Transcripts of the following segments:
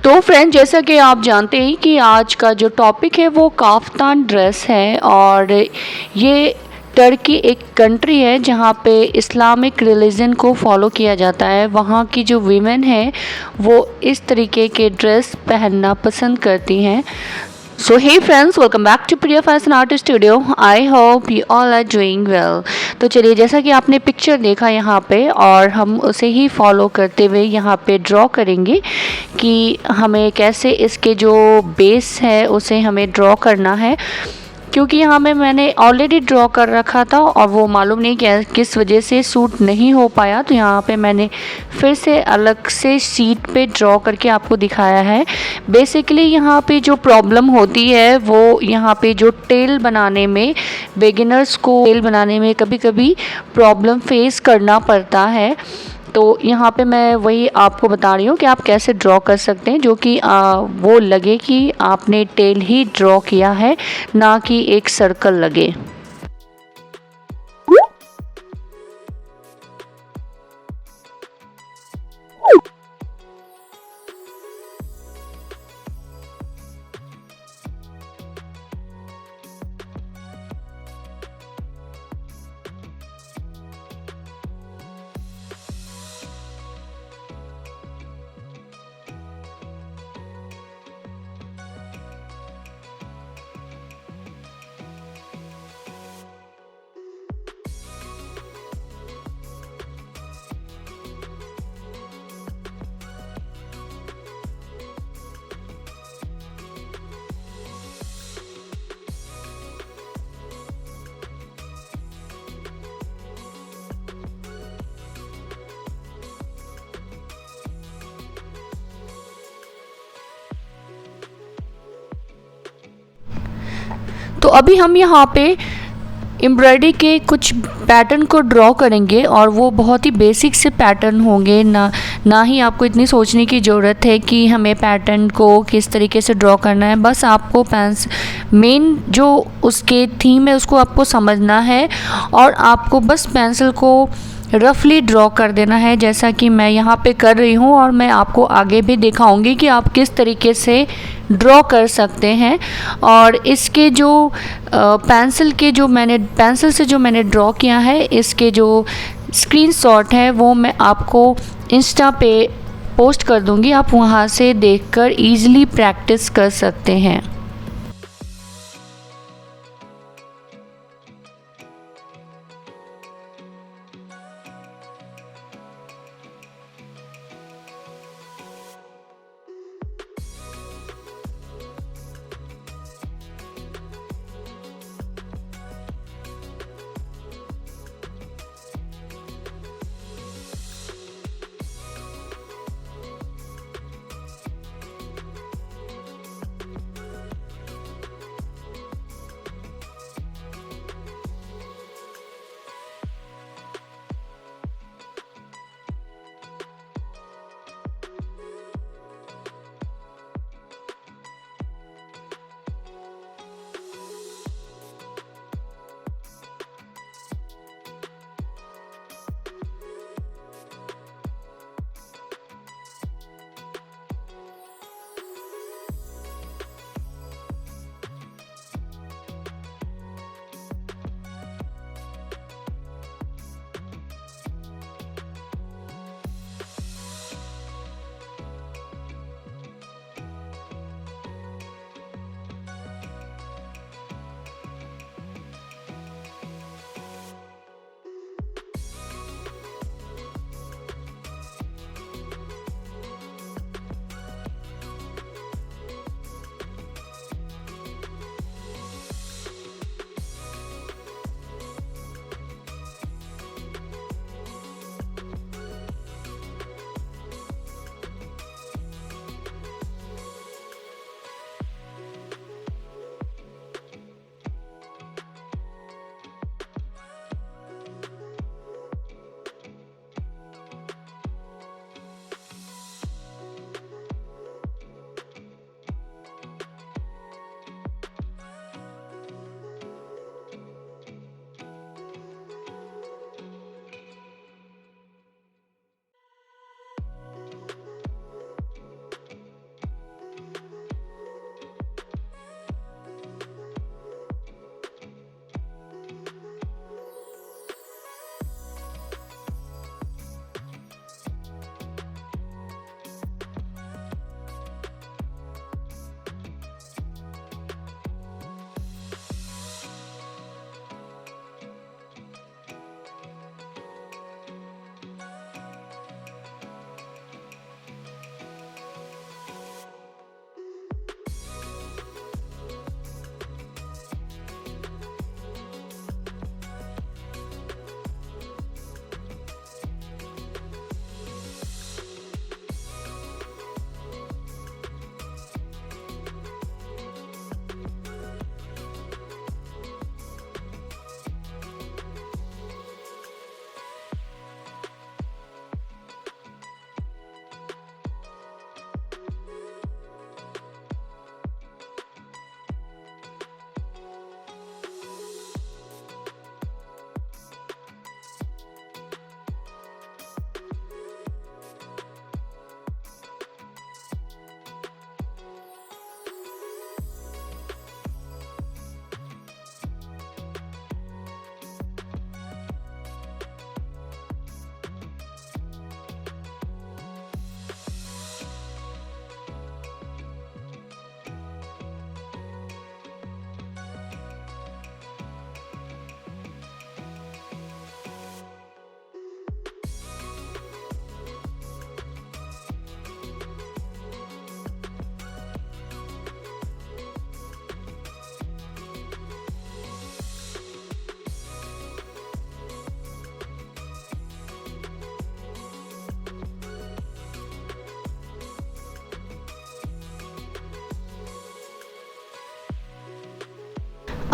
तो फ्रेंड, जैसा कि आप जानते हैं कि आज का जो टॉपिक है वो काफ्तान ड्रेस है। और ये टर्की एक कंट्री है जहाँ पे इस्लामिक रिलीजन को फॉलो किया जाता है। वहाँ की जो वीमेन है वो इस तरीके के ड्रेस पहनना पसंद करती हैं। So hey friends, welcome back to Priya Fashion Art Studio. I hope you all are doing well. तो चलिए, जैसा कि आपने पिक्चर देखा यहाँ पे, और हम उसे ही फॉलो करते हुए यहाँ पे ड्रॉ करेंगे कि हमें कैसे इसके जो बेस है उसे हमें ड्रॉ करना है। क्योंकि यहाँ में मैंने ऑलरेडी ड्रॉ कर रखा था और वो मालूम नहीं किस वजह से सूट नहीं हो पाया, तो यहाँ पे मैंने फिर से अलग से शीट पे ड्रॉ करके आपको दिखाया है। बेसिकली यहाँ पे जो प्रॉब्लम होती है वो यहाँ पे जो टेल बनाने में, बिगिनर्स को टेल बनाने में कभी कभी प्रॉब्लम फेस करना पड़ता है। तो यहाँ पे मैं वही आपको बता रही हूँ कि आप कैसे ड्रॉ कर सकते हैं जो कि वो लगे कि आपने टेल ही ड्रॉ किया है, ना कि एक सर्कल लगे। तो अभी हम यहाँ पे एम्ब्रॉयडरी के कुछ पैटर्न को ड्रॉ करेंगे और वो बहुत ही बेसिक से पैटर्न होंगे। ना ही आपको इतनी सोचने की ज़रूरत है कि हमें पैटर्न को किस तरीके से ड्रॉ करना है। बस आपको मेन जो उसके थीम है उसको आपको समझना है और आपको बस पेंसिल को रफली ड्रॉ कर देना है, जैसा कि मैं यहाँ पे कर रही हूँ। और मैं आपको आगे भी दिखाऊंगी कि आप किस तरीके से ड्रॉ कर सकते हैं। और इसके जो पेंसिल से जो मैंने ड्रॉ किया है, इसके जो स्क्रीनशॉट है वो मैं आपको इंस्टा पे पोस्ट कर दूँगी। आप वहाँ से देखकर ईज़िली प्रैक्टिस कर सकते हैं।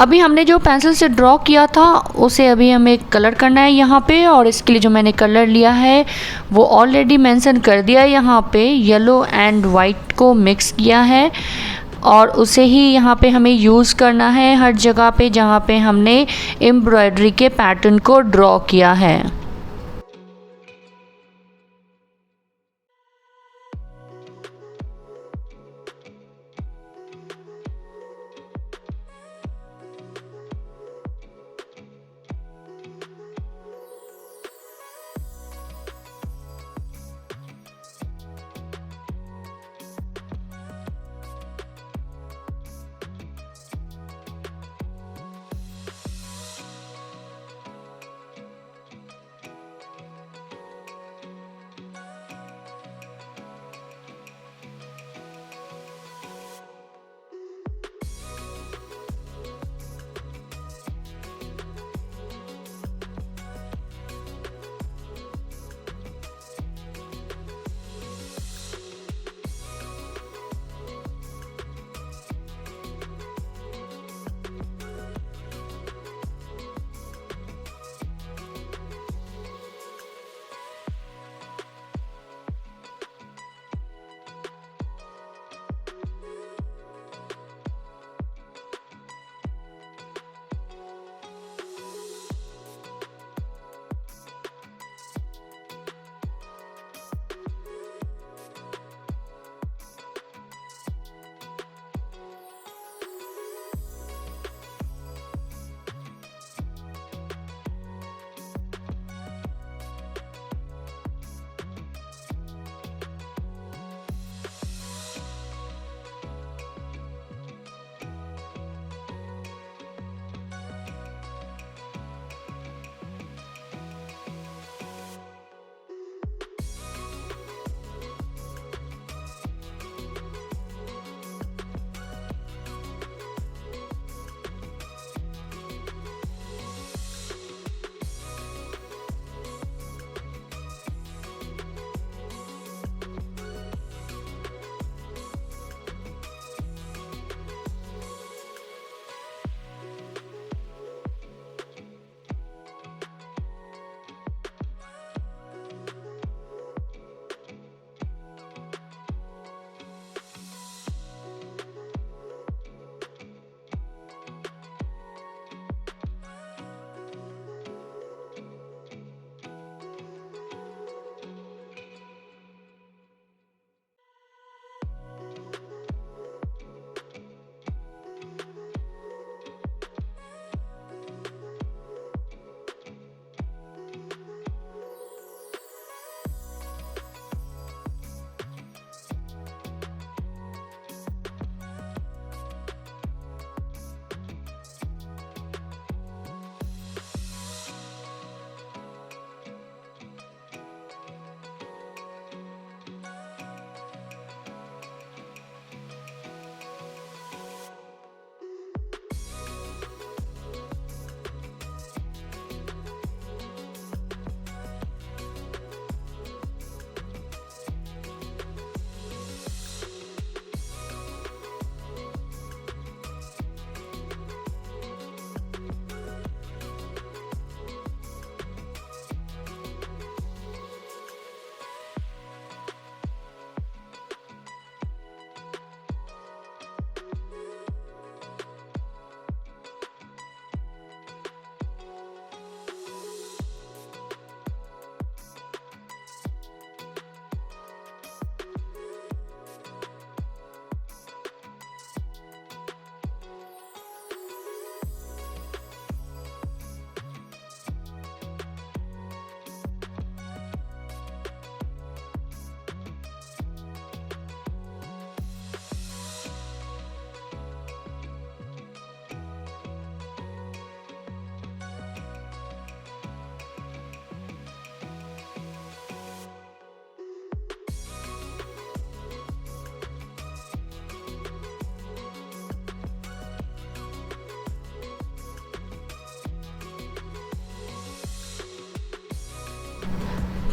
अभी हमने जो पेंसिल से ड्रॉ किया था उसे अभी हमें कलर करना है यहाँ पे, और इसके लिए जो मैंने कलर लिया है वो ऑलरेडी मेंशन कर दिया है। यहाँ पे येलो एंड वाइट को मिक्स किया है और उसे ही यहाँ पे हमें यूज़ करना है हर जगह पे जहाँ पे हमने एम्ब्रॉयडरी के पैटर्न को ड्रॉ किया है।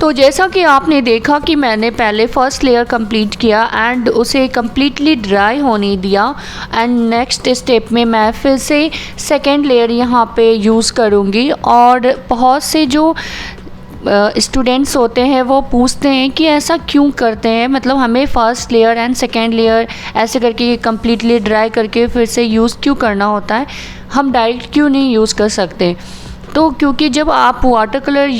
तो जैसा कि आपने देखा कि मैंने पहले फर्स्ट लेयर कंप्लीट किया एंड उसे कम्प्लीटली ड्राई होने दिया, एंड नेक्स्ट स्टेप में मैं फिर से सेकेंड लेयर यहाँ पे यूज़ करूँगी। और बहुत से जो स्टूडेंट्स होते हैं वो पूछते हैं कि ऐसा क्यों करते हैं, मतलब हमें first layer and second layer ऐसे करके कम्प्लीटली ड्राई करके फिर से यूज़ क्यों करना होता है, हम डायरेक्ट क्यों नहीं यूज़ कर सकते। तो क्योंकि जब आप वाटर कलर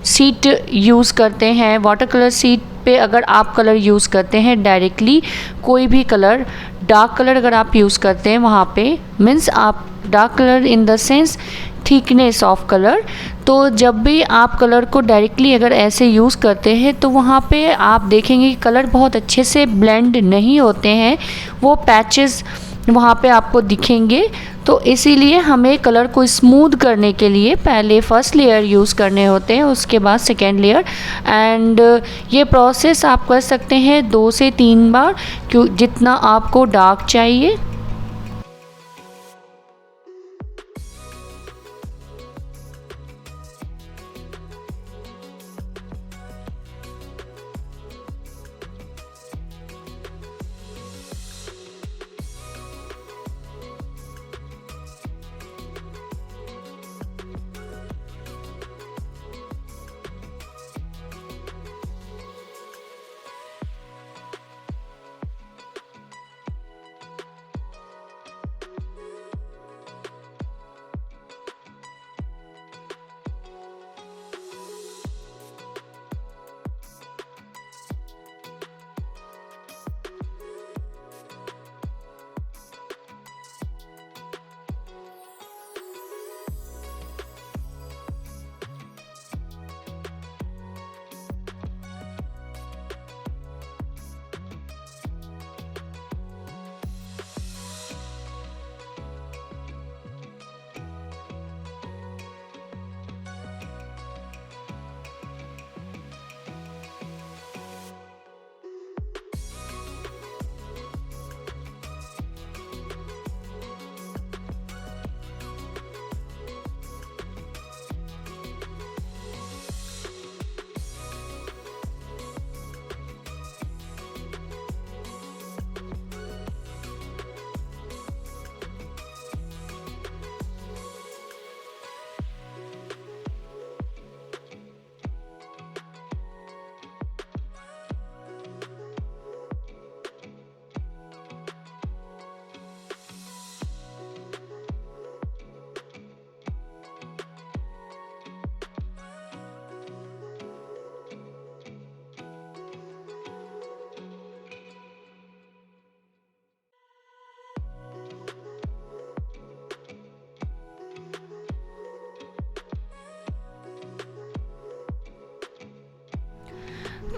शीट यूज़ करते हैं, वाटर कलर शीट पे अगर आप कलर यूज़ करते हैं डायरेक्टली, कोई भी कलर डार्क कलर अगर आप यूज़ करते हैं वहाँ पे, मीन्स आप dark colour in the sense thickness of colour, तो जब भी आप कलर को डायरेक्टली अगर ऐसे यूज़ करते हैं तो वहाँ पे आप देखेंगे कि कलर बहुत अच्छे से ब्लेंड नहीं होते हैं, वो पैचेस वहाँ पे आपको दिखेंगे। तो इसीलिए हमें कलर को स्मूथ करने के लिए पहले फर्स्ट लेयर यूज़ करने होते हैं, उसके बाद सेकेंड लेयर। एंड ये प्रोसेस आप कर सकते हैं 2 से 3 बार, क्यों जितना आपको डार्क चाहिए।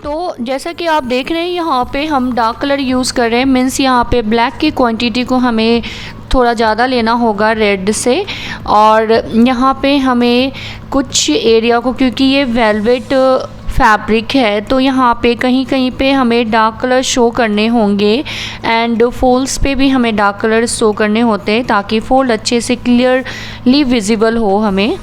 तो जैसा कि आप देख रहे हैं यहाँ पे हम डार्क कलर यूज़ कर रहे हैं, मीन्स यहाँ पे ब्लैक की क्वांटिटी को हमें थोड़ा ज़्यादा लेना होगा रेड से। और यहाँ पे हमें कुछ एरिया को, क्योंकि ये वेलवेट फैब्रिक है, तो यहाँ पे कहीं कहीं पे हमें डार्क कलर शो करने होंगे एंड फोल्ड्स पे भी हमें डार्क कलर शो करने होते हैं ताकि फोल्ड अच्छे से क्लियरली विजिबल हो हमें।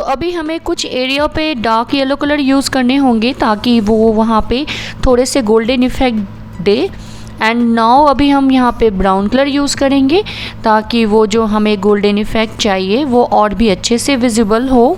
अभी हमें कुछ एरिया पे डार्क येलो कलर यूज़ करने होंगे ताकि वो वहाँ पे थोड़े से golden effect they. And now अभी हम यहाँ पे ब्राउन कलर यूज़ करेंगे ताकि वो जो हमें गोल्डन इफेक्ट चाहिए वो और भी अच्छे से विजिबल हो।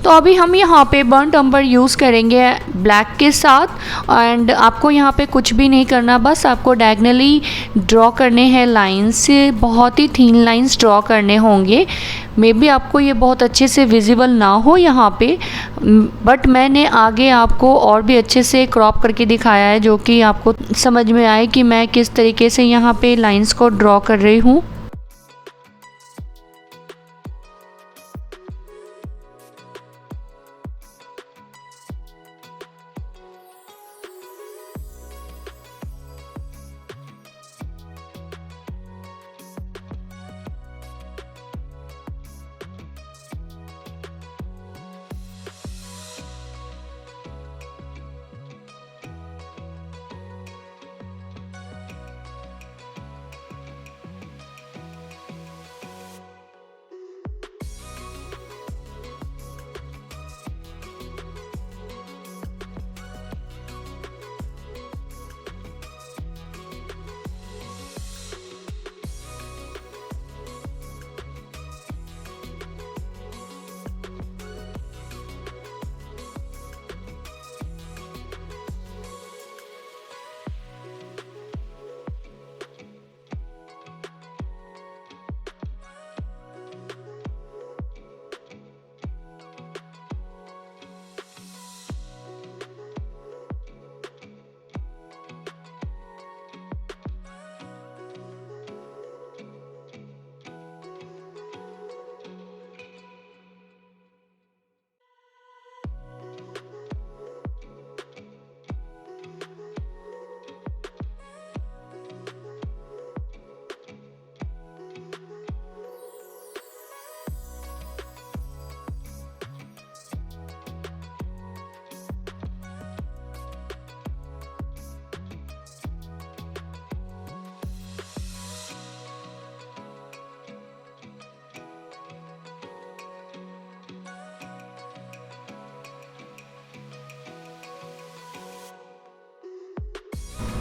तो अभी हम यहाँ पे बर्न्ट अम्बर यूज़ करेंगे ब्लैक के साथ। एंड आपको यहाँ पे कुछ भी नहीं करना, बस आपको डायगनली ड्रॉ करने हैं लाइंस, बहुत ही थीन लाइंस ड्रॉ करने होंगे। मे बी आपको ये बहुत अच्छे से विजिबल ना हो यहाँ पे, बट मैंने आगे आपको और भी अच्छे से क्रॉप करके दिखाया है जो कि आपको समझ में आए कि मैं किस तरीके से यहाँ पे लाइंस को ड्रॉ कर रही हूँ।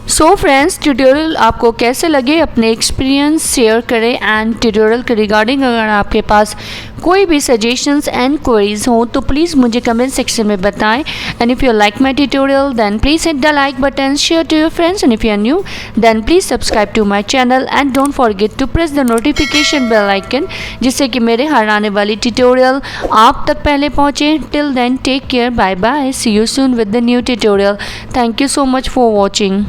सो फ्रेंड्स, ट्यूटोरियल आपको कैसे लगे अपने एक्सपीरियंस शेयर करें। एंड ट्यूटोरियल के रिगार्डिंग अगर आपके पास कोई भी सजेशंस एंड क्वेरीज हो तो प्लीज़ मुझे कमेंट सेक्शन में बताएं। And if you like my tutorial then please hit the like button, share to your friends, and if you are new then please subscribe to my channel and don't forget to press the notification bell icon, जिससे कि मेरे हर आने वाली tutorial आप तक पहले पहुँचे। Till then take care, bye bye, see you soon with the new tutorial. Thank you so much for watching.